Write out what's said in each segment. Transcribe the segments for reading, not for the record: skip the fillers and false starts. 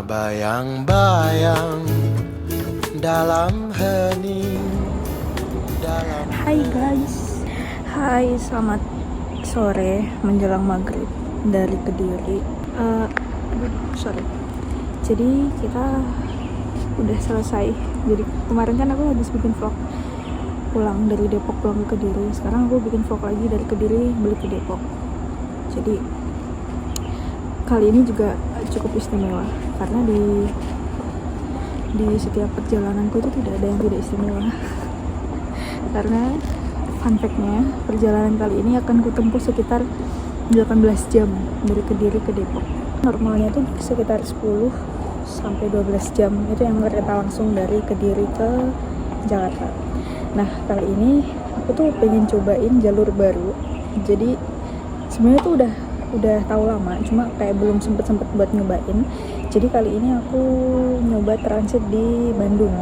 bayang-bayang dalam hening. Hai guys, hai, selamat sore menjelang maghrib dari Kediri. Sorry. Jadi kita udah selesai. Jadi kemarin kan aku habis bikin vlog pulang dari Depok pulang ke Kediri. Sekarang aku bikin vlog lagi dari Kediri balik ke Depok. Jadi kali ini juga cukup istimewa karena di setiap perjalananku itu tidak ada yang tidak istimewa. Karena fun fact-nya, perjalanan kali ini akan kutempuh sekitar 18 jam dari Kediri ke Depok. Normalnya tuh sekitar 10 sampai 12 jam itu yang kereta langsung dari Kediri ke Jakarta. Nah, kali ini aku tuh pengen cobain jalur baru. Jadi sebenarnya tuh udah tahu lama, cuma kayak belum sempet buat nyobain. Jadi kali ini aku nyoba transit di Bandung.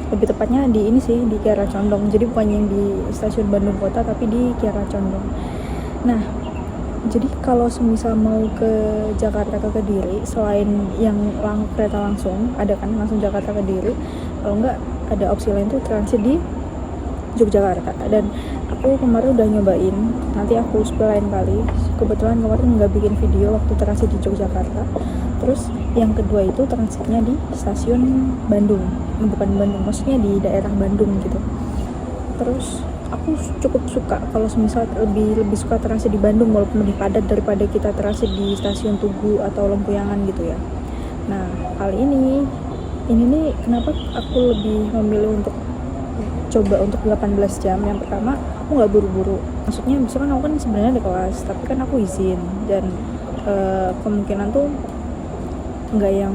Lebih tepatnya di ini sih, di Kiara Condong. Jadi bukan yang di stasiun Bandung Kota, tapi di Kiara Condong. Nah, jadi kalau semisal mau ke Jakarta ke Kediri, selain yang kereta langsung, ada kan langsung Jakarta ke Kediri. Kalau enggak, ada opsi lain tuh transit di Yogyakarta. Dan aku kemarin udah nyobain, nanti aku spill lain kali. Kebetulan kemarin nggak bikin video waktu transit di Yogyakarta. Terus yang kedua itu transitnya di stasiun Bandung, bukan Bandung, maksudnya di daerah Bandung gitu. Terus aku cukup suka kalau semisal lebih suka transit di Bandung walaupun lebih padat daripada kita transit di stasiun Tugu atau Lempuyangan gitu ya. Nah, kali ini nih kenapa aku lebih memilih untuk coba untuk 18 jam. Yang pertama, aku nggak buru-buru. Maksudnya misalkan aku kan sebenarnya ada kelas, tapi kan aku izin dan kemungkinan tuh nggak yang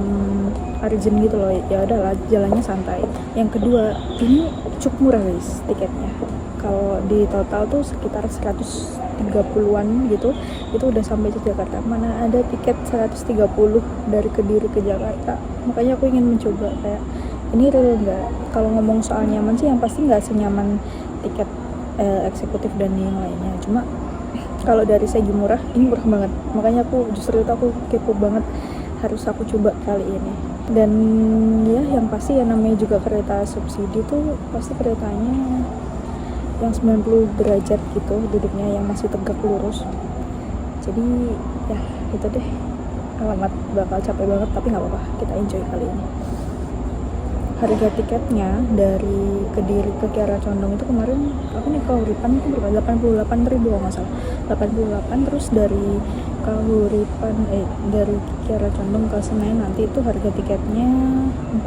urgent gitu loh. Ya udahlah, jalannya santai. Yang kedua, ini cukup murah guys tiketnya. Kalau di total tuh sekitar 130-an gitu, itu udah sampai ke Jakarta. Mana ada tiket 130 dari Kediri ke Jakarta. Makanya aku ingin mencoba kayak ini real nggak. Kalau ngomong soal nyaman sih, yang pasti nggak senyaman tiket eksekutif dan yang lainnya. Cuma kalau dari segi murah, ini murah banget. Makanya aku justru itu aku kepo banget, harus aku coba kali ini. Dan ya yang pasti ya namanya juga kereta subsidi tuh pasti keretanya yang 90 derajat gitu duduknya, yang masih tegak lurus. Jadi ya itu deh, alamat bakal capek banget tapi nggak apa-apa, kita enjoy kali ini. Harga tiketnya dari Kediri ke Kiara Condong itu kemarin aku nih Kahuripan itu berapa? 88.000 kalau nggak salah. 88. Terus dari Kahuripan dari Kiara Condong ke Senen nanti itu harga tiketnya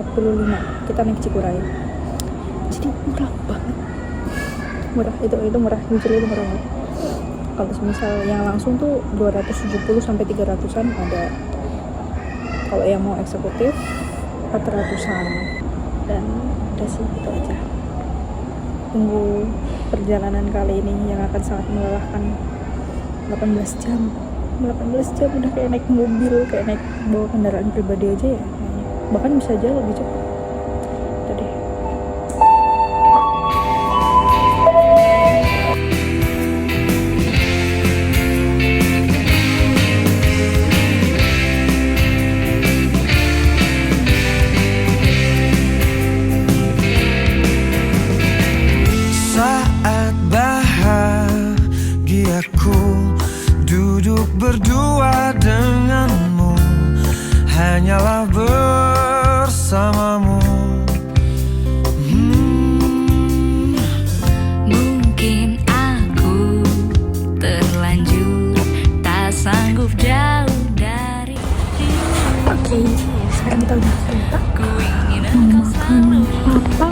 45. Kita naik Cikuray. Jadi murah banget. Murah, itu murah, jujur itu murah banget. Kalau misal yang langsung tuh 270 sampai 300-an ada. Kalau yang mau eksekutif 400-an. Dan udah sih, itu aja. Tunggu perjalanan kali ini yang akan sangat melelahkan. 18 jam udah kayak naik mobil, kayak naik bawa kendaraan pribadi aja ya. Bahkan bisa aja lebih cepat. Itu deh. Duduk berdua denganmu, hanyalah bersamamu. Mungkin aku terlanjur tak sanggup jauh dari dirimu. Oke, sekarang kita udah kereta. Ku ingin Mau engkau makan selalu apa?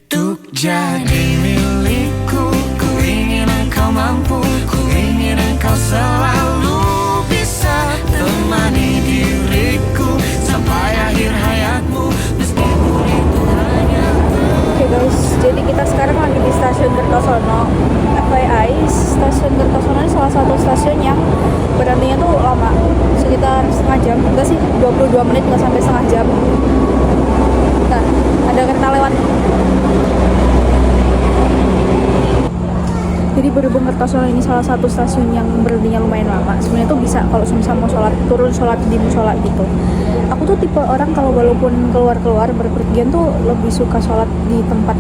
Untuk jadi milikku, ku ingin engkau mampu, ku ingin engkau selalu bisa temani diriku sampai akhir hayatmu, meskipun itu hanya. Oke guys, jadi kita sekarang lagi di stasiun Kertosono. FYI, stasiun Kertosono ini salah satu stasiun yang berhentinya tuh lama, sekitar setengah jam. Enggak sih, 22 menit, nggak sampai setengah jam. Nah, ada kereta lewat. Jadi Berhubung Kertosono ini salah satu stasiun yang berhentinya lumayan lama, sebenarnya tuh bisa kalau misal mau sholat turun sholat di musola gitu. Aku tuh tipe orang kalau walaupun keluar berpergian tuh lebih suka sholat di tempat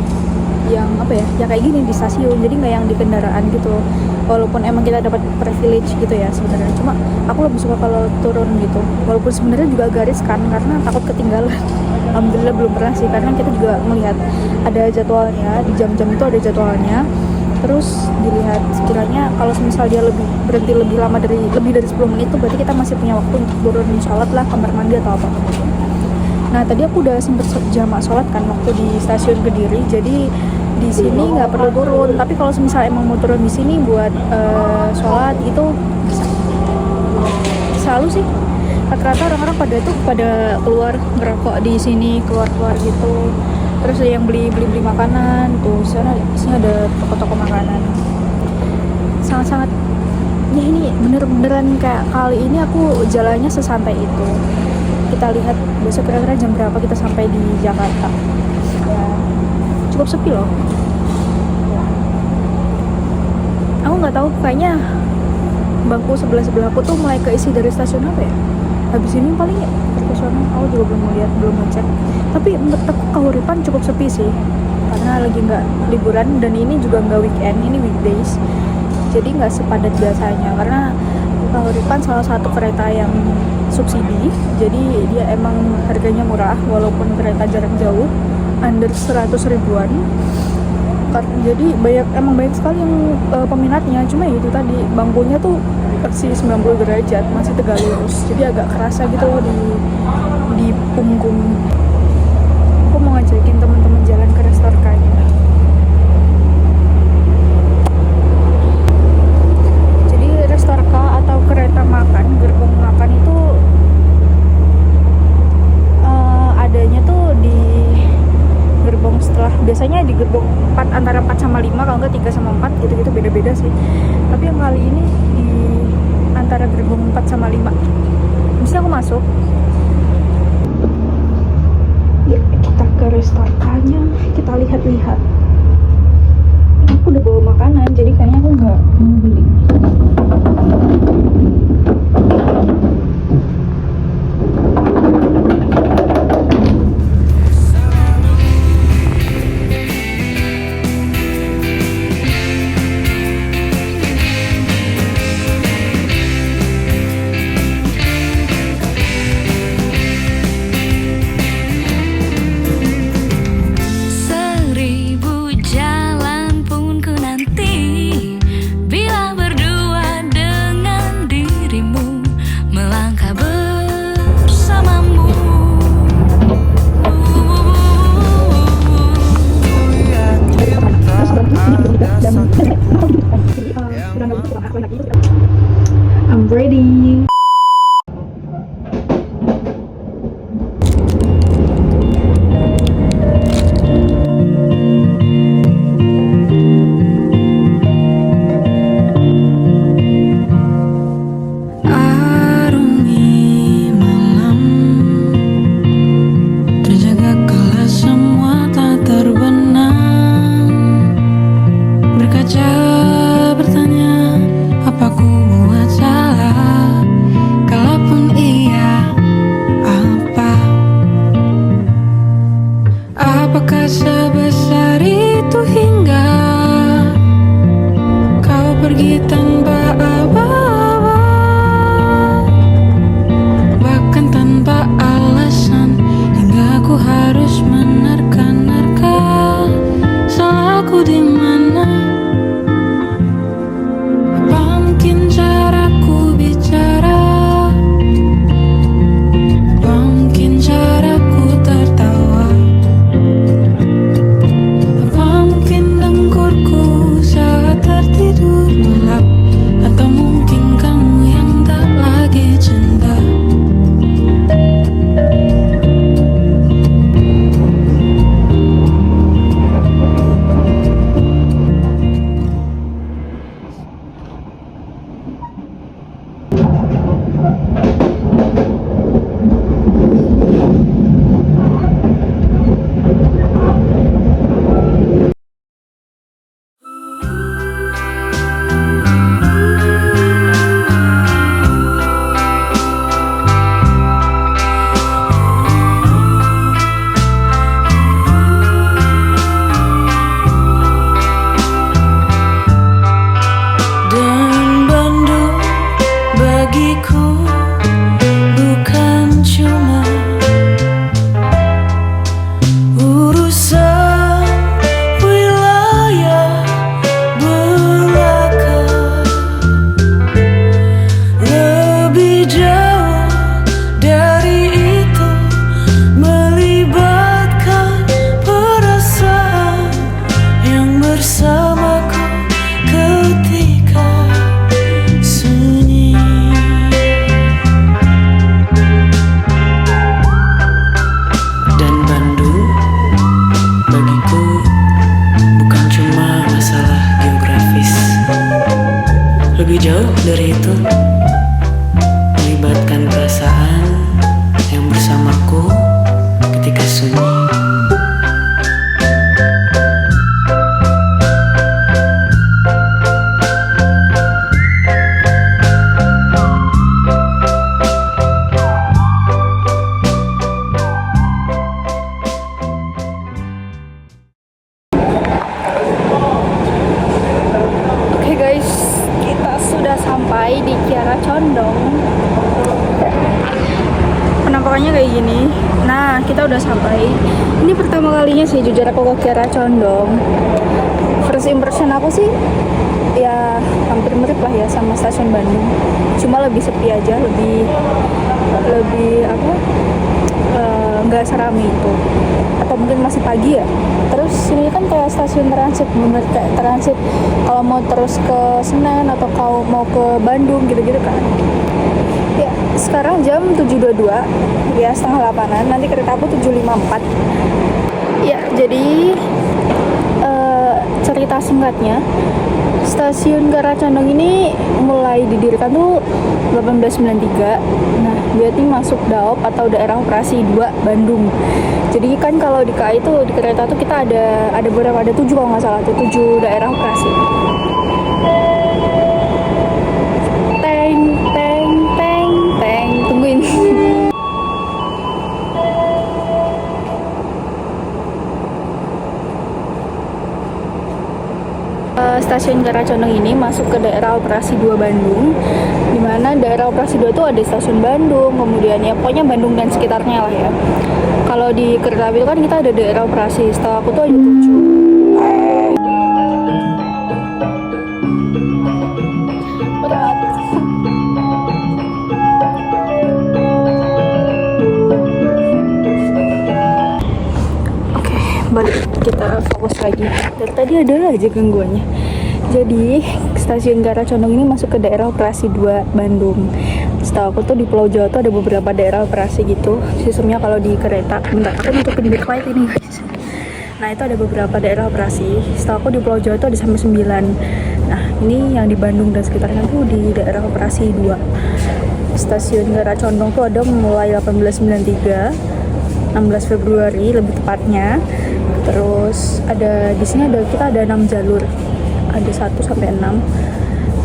yang apa ya kayak gini di stasiun, jadi nggak yang di kendaraan gitu. Walaupun emang kita dapat privilege gitu ya sebenarnya, cuma aku lebih suka kalau turun gitu. Walaupun sebenarnya juga agak riskan karena takut ketinggalan. Alhamdulillah belum pernah sih, karena kita juga melihat ada jadwalnya, di jam-jam itu ada jadwalnya. Terus dilihat sekiranya kalau misal dia berhenti lebih dari 10 menit tuh berarti kita masih punya waktu untuk turun sholat lah, kamar mandi atau apa gitu. Nah tadi aku udah sempet jamak sholat kan waktu di stasiun Kediri, jadi di sini nggak perlu turun. Tapi kalau misal emang mau turun di sini buat sholat itu bisa. Selalu sih rata-rata orang-orang pada keluar ngerokok di sini, keluar gitu. Terus ada yang beli makanan tuh. Sini ada toko-toko makanan. Sangat-sangat ya, ini beneran kayak kali ini aku jalannya sesantai itu. Kita lihat besok kira-kira jam berapa kita sampai di Jakarta. Ya, cukup sepi loh. Aku nggak tahu, kayaknya bangku sebelah aku tuh mulai keisi dari stasiun apa ya. Habis ini paling ya Kertosono, aku juga belum ngecek. Tapi menurut aku Kahuripan cukup sepi sih, karena lagi nggak liburan dan ini juga nggak weekend, ini weekdays. Jadi nggak sepadat biasanya, karena Kahuripan salah satu kereta yang subsidi, jadi dia emang harganya murah walaupun kereta jarak jauh, under 100 ribuan. Jadi banyak sekali yang peminatnya. Cuma ya itu tadi, bangkunya tuh persis 90 derajat, masih tegak lurus, jadi agak kerasa gitu loh di punggung. Aku mau ngajakin teman-teman jalan ke Restorkanya. Jadi Restorka atau kereta makan, gerbong makan itu adanya tuh di gerbong setelah, biasanya di gerbong 4, antara 4 sama 5, kalau enggak 3 sama 4 gitu-gitu, beda-beda sih. Tapi yang kali ini di antara gerbong 4 sama 5. Bisa aku masuk. Ya, kita ke Restorkanya, kita lihat-lihat. Aku udah bawa makanan, jadi kayaknya aku nggak mau beli. Seribu jalan pun ku nanti, bila berdua dengan dirimu, melangkah bersamamu. Lihat kita ada satu I'm ready. Arungi malam, terjaga kala semua tak terbenam. Berkaca bertanya, apa ku buat salah? Kalaupun iya, apa? Apakah sebesar itu hingga kau pergi tanpa apa-apa, bahkan tanpa alasan, hingga ku harus menerka-nerka salahku di mana? Apa mungkin caraku bicara? Apa mungkin caraku tertawa? Apa mungkin dengkurku saat tertidur gelap? Atau mungkin kamu yang tak lagi cinta? udah sampai. Ini pertama kalinya sih jujur aku ke Kiara Condong. First impression aku sih ya hampir mirip lah ya sama stasiun Bandung, cuma lebih sepi aja, lebih apa, nggak serami itu, atau mungkin masih pagi ya. Terus ini kan kayak stasiun transit, bener kayak transit kalau mau terus ke Senen atau kalau mau ke Bandung gitu-gitu kan. Ya sekarang jam 7.22 ya, setengah 8-an, nanti kereta aku 7.54 ya. Jadi cerita singkatnya, stasiun Kiara Condong ini mulai didirikan tuh 1893. Nah, berarti masuk DAOP atau daerah operasi 2 Bandung. Jadi kan kalau di KAI itu di kereta tuh kita ada beberapa, ada 7 kalau nggak salah tuh, 7 daerah operasi. Teng teng teng teng, tungguin. Stasiun Kiara Condong ini masuk ke daerah operasi 2 Bandung, dimana daerah operasi 2 itu ada stasiun Bandung, kemudian ya pokoknya Bandung dan sekitarnya lah ya. Kalau di kereta api itu kan kita ada daerah operasi, setahu aku tuh ada 7. Berat. Oke, balik kita fokus lagi. Dari tadi ada aja gangguannya. Jadi stasiun Kiara Condong ini masuk ke daerah operasi 2 Bandung. Setahu aku tuh di Pulau Jawa tuh ada beberapa daerah operasi gitu sistemnya kalau di kereta. Bentar, aku nutupin backlight ini guys. Nah itu ada beberapa daerah operasi. Setahu aku di Pulau Jawa tuh ada sampai 9. Nah ini yang di Bandung dan sekitarnya tuh di daerah operasi 2. Stasiun Kiara Condong tuh ada mulai 1893, 16 Februari lebih tepatnya. Terus ada di sini kita ada 6 jalur, ada 1 sampai 6.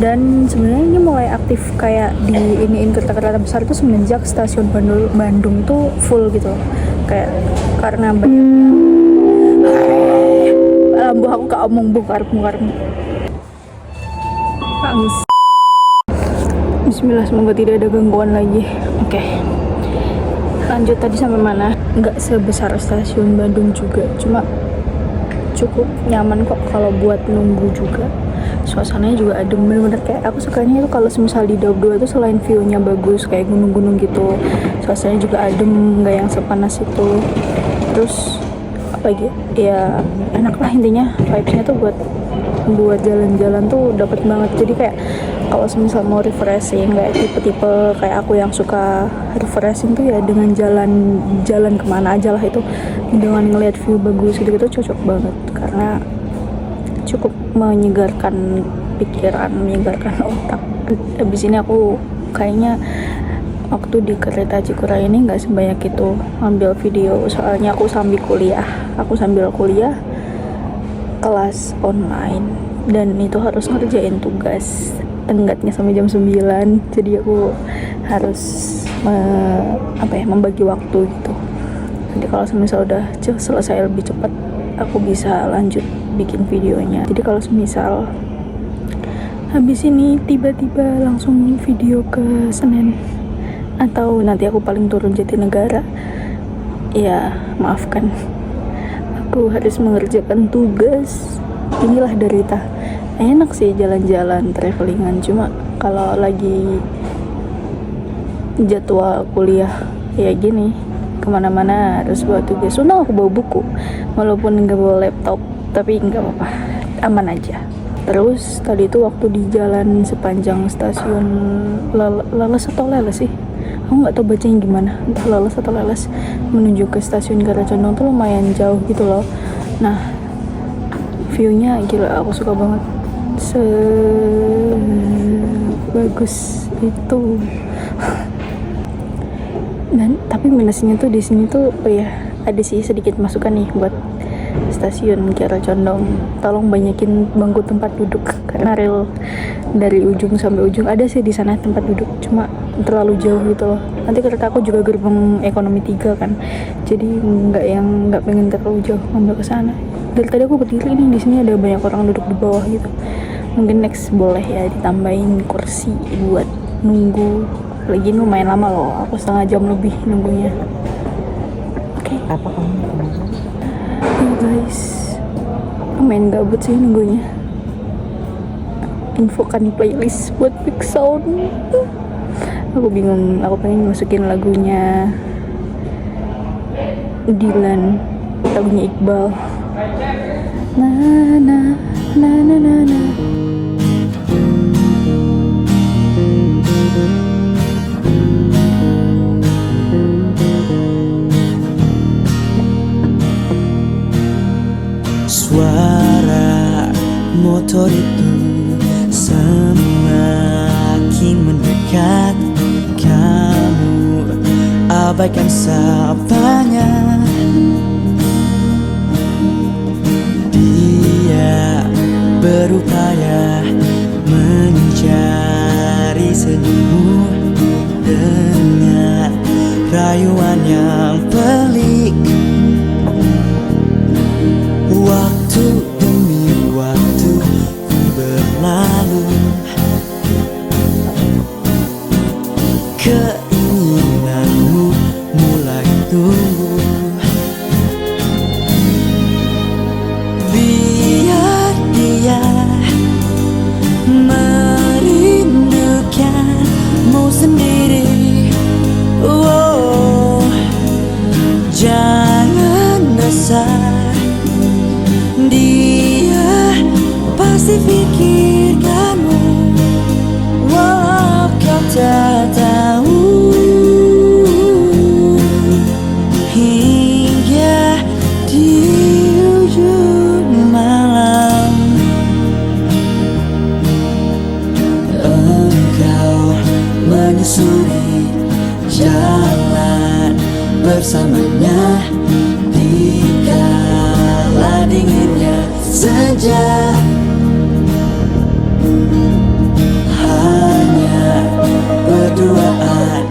Dan sebenarnya ini mulai aktif kayak di iniin kereta-kereta besar itu semenjak stasiun Bandung tuh full gitu, kayak karena banyak lambu aku gak omong bongkar. Bismillah, semoga tidak ada gangguan lagi. Oke. Lanjut tadi sampai mana? Nggak sebesar stasiun Bandung juga, cuma cukup nyaman kok kalau buat nunggu juga. Suasananya juga adem, bener-bener kayak aku sukanya itu kalau misal di Daop 2 itu selain view-nya bagus kayak gunung-gunung gitu, suasananya juga adem, nggak yang sepanas itu. Terus apa lagi ya, enak lah intinya, vibes-nya tuh buat jalan-jalan tuh dapat banget. Jadi kayak kalau misal mau refreshing kayak tipe-tipe kayak aku yang suka refreshing tuh ya dengan jalan kemana aja lah itu, dengan ngeliat view bagus gitu cocok banget, karena cukup menyegarkan pikiran, menyegarkan otak. Abis ini aku kayaknya waktu di kereta Cikura ini nggak sebanyak itu ambil video, soalnya aku sambil kuliah kelas online dan itu harus ngerjain tugas tenggatnya sampai jam 9, jadi aku harus membagi waktu gitu. Jadi kalau misal udah selesai lebih cepat, aku bisa lanjut bikin videonya. Jadi kalau misal habis ini tiba-tiba langsung video ke Senen atau nanti aku paling turun Jatinegara, ya maafkan, aku harus mengerjakan tugas. Inilah derita. Enak sih jalan-jalan travelingan, cuma kalau lagi jadwal kuliah ya gini kemana-mana harus bawa tugas. Untung aku bawa buku walaupun nggak bawa laptop, tapi nggak apa-apa, aman aja. Terus tadi itu waktu di jalan sepanjang stasiun Leles atau Leles sih, aku nggak tahu bacanya gimana, entah Leles atau Leles, menuju ke stasiun Kiara Condong tuh lumayan jauh gitu loh. Nah view-nya gila, aku suka banget, sebagus itu. Dan tapi minusnya tuh di sini tuh ada sih sedikit masukan nih buat stasiun Kiara Condong, tolong banyakin bangku tempat duduk, karena rel dari ujung sampai ujung ada sih di sana tempat duduk, cuma terlalu jauh gitu loh. Nanti kereta aku juga gerbong ekonomi 3 kan, jadi nggak pengen terlalu jauh ngambil ke sana. Dari tadi aku berdiri nih, di sini ada banyak orang duduk di bawah gitu. Mungkin next boleh ya ditambahin kursi buat nunggu. Lagi lumayan lama loh, aku setengah jam lebih nunggunya. Oke. Apa kamu? Guys, main gabut sih nunggunya. Infokan playlist buat Big Sound. Aku bingung, aku pengen masukin lagunya Dylan, lagunya Iqbal. Na na na na na na. Suara motor itu semakin mendekat. Kamu abaikan sapanya. Dia berupaya mencari senyummu dengan rayuan yang pelik. Waktu demi waktu berlalu, keinginanmu mulai tumbuh. Biar dia merindukanmu sendiri. Oh, jangan resah, dia pasti pikirkanmu, walau kau tak tahu. Hingga di ujung malam, engkau menyusuri jalan bersamanya. Dikala dinginnya senja, hanya berduaan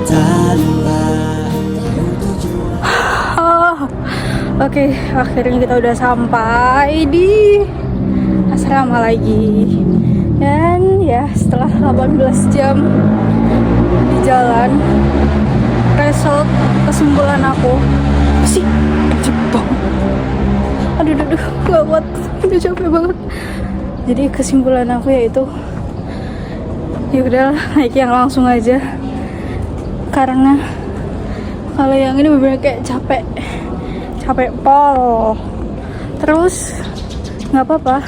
tanpa tujuan. Oke, akhirnya kita udah sampai di asrama lagi. Dan ya, setelah 18 jam di jalan, result kesimpulan aku sih Jepang. Aduh, gak kuat, udah capek banget. Jadi kesimpulan aku yaitu, ya udahlah, naik yang langsung aja. Karena kalau yang ini bener-bener kayak capek pol. Terus nggak apa-apa,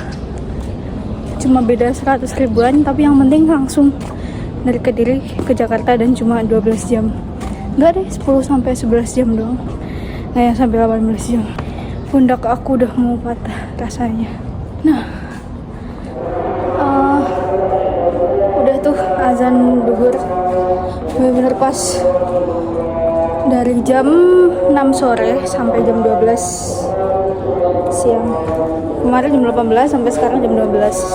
cuma beda 100 ribuan, tapi yang penting langsung dari Kediri ke Jakarta dan cuma 12 jam. Nggak deh, 10-11 jam doang, nggak yang sampai 18 jam. Pundak aku udah mau patah rasanya. Nah, udah tuh azan duhur, bener-bener pas dari jam 6 sore sampai jam 12 siang. Kemarin jam 18 sampai sekarang jam 12.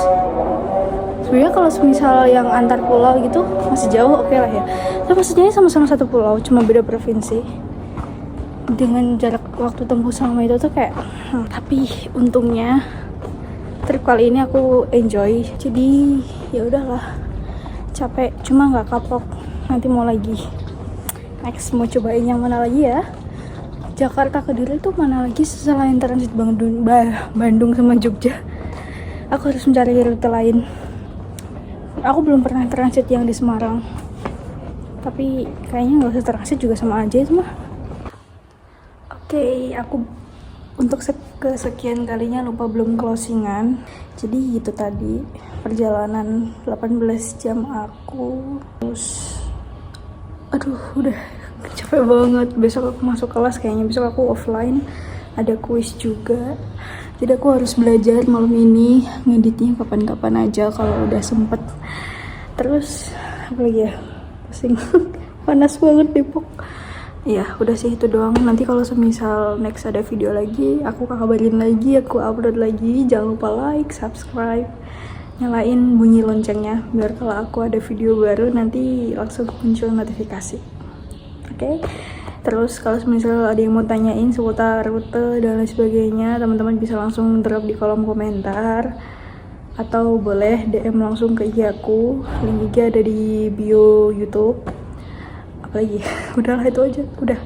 Sebenarnya kalau misal yang antar pulau gitu masih jauh, oke lah ya. Tapi maksudnya sama-sama satu pulau, cuma beda provinsi. Dengan jarak waktu tempuh sama itu tuh kayak tapi untungnya trip kali ini aku enjoy. Jadi ya udahlah, capek cuma nggak kapok. Nanti mau lagi next, mau cobain yang mana lagi ya. Jakarta ke Kediri tuh mana lagi selain transit Bandung sama Jogja. Aku harus mencari rute lain. Aku belum pernah transit yang di Semarang, tapi kayaknya nggak usah transit juga sama aja itu mah. Oke, aku untuk kesekian kalinya lupa belum closingan. Jadi gitu tadi perjalanan 18 jam aku. Terus aduh, udah capek banget. Besok aku masuk kelas, kayaknya besok aku offline, ada kuis juga. Jadi aku harus belajar malam ini, ngeditnya kapan-kapan aja kalau udah sempet. Terus apa lagi ya, pusing. Panas banget Depok. Ya udah sih, itu doang. Nanti kalau semisal next ada video lagi, aku kabarin lagi, aku upload lagi. Jangan lupa like, subscribe, nyalain bunyi loncengnya biar kalau aku ada video baru nanti langsung muncul notifikasi. Oke? Terus kalau misal ada yang mau tanyain seputar rute dan lain sebagainya, teman-teman bisa langsung drop di kolom komentar atau boleh DM langsung ke IG aku. Link IG ada di bio YouTube. apalagi udahlah itu aja udah.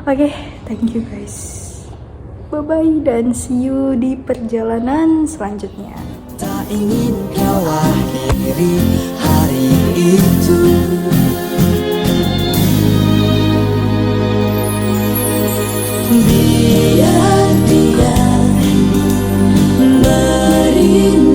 Oke, thank you guys, bye bye dan see you di perjalanan selanjutnya. Tak ingin kau akhiri hari itu. Biar dia beri